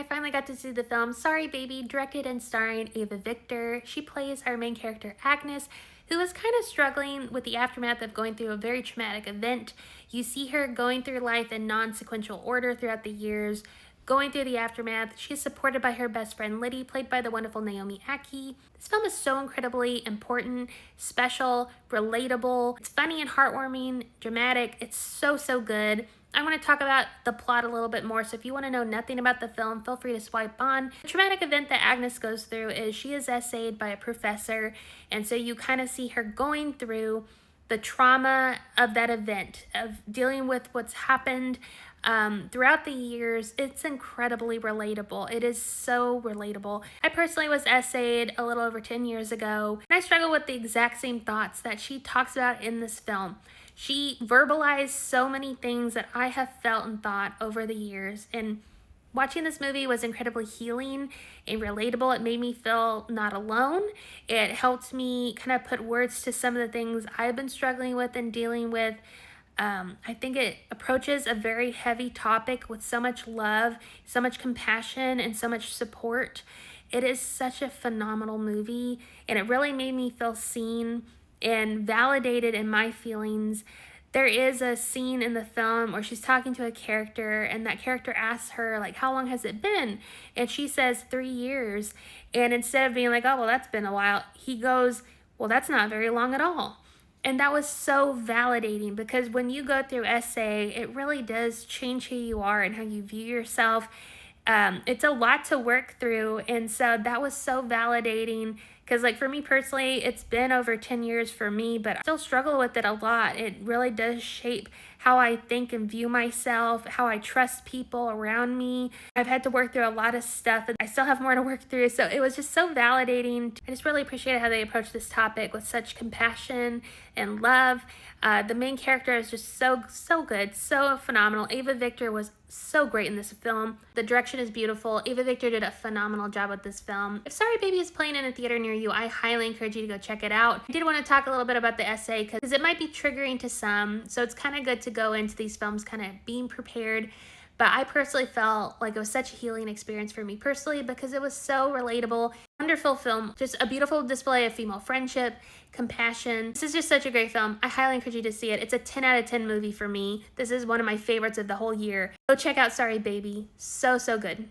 finally got to see the film Sorry Baby, directed and starring Ava Victor. She plays our main character, Agnes, who is kind of struggling with the aftermath of going through a very traumatic event. You see her going through life in non-sequential order throughout the years, going through the aftermath. She is supported by her best friend Liddy, played by the wonderful Naomi Ackie. This film is so incredibly important, special, relatable. It's funny and heartwarming, dramatic. It's so, so good. I want to talk about the plot a little bit more, so if you want to know nothing about the film, feel free to swipe on. The traumatic event that Agnes goes through is she is essayed by a professor, and so you kind of see her going through the trauma of that event, of dealing with what's happened throughout the years. It's incredibly relatable. It is so relatable. I personally was essayed a little over 10 years ago, and I struggle with the exact same thoughts that she talks about in this film. She verbalized so many things that I have felt and thought over the years, and watching this movie was incredibly healing and relatable. It made me feel not alone. It helped me kind of put words to some of the things I've been struggling with and dealing with. I think it approaches a very heavy topic with so much love, so much compassion, and so much support. It is such a phenomenal movie, and it really made me feel seen and validated in my feelings. There is a scene in the film where she's talking to a character, and that character asks her, like, how long has it been? And she says 3 years. And instead of being like, oh, well, that's been a while, he goes, well, that's not very long at all. And that was so validating, because when you go through essay, it really does change who you are and how you view yourself. It's a lot to work through, and so that was so validating, because like for me personally, it's been over 10 years for me, but I still struggle with it a lot. It really does shape how I think and view myself, how I trust people around me. I've had to work through a lot of stuff, and I still have more to work through, so it was just so validating. I just really appreciated how they approached this topic with such compassion and love. The main character is just so good, so phenomenal. Ava Victor was so great in this film. The direction is beautiful. Ava Victor did a phenomenal job with this film. If Sorry Baby is playing in a theater near you, I highly encourage you to go check it out. I did want to talk a little bit about the essay because it might be triggering to some, so it's kind of good to go into these films kind of being prepared. But I personally felt like it was such a healing experience for me personally, because it was so relatable. Wonderful film, just a beautiful display of female friendship, compassion. This is just such a great film. I highly encourage you to see it. It's a 10 out of 10 movie for me. This is one of my favorites of the whole year. Go check out Sorry Baby. So, so good.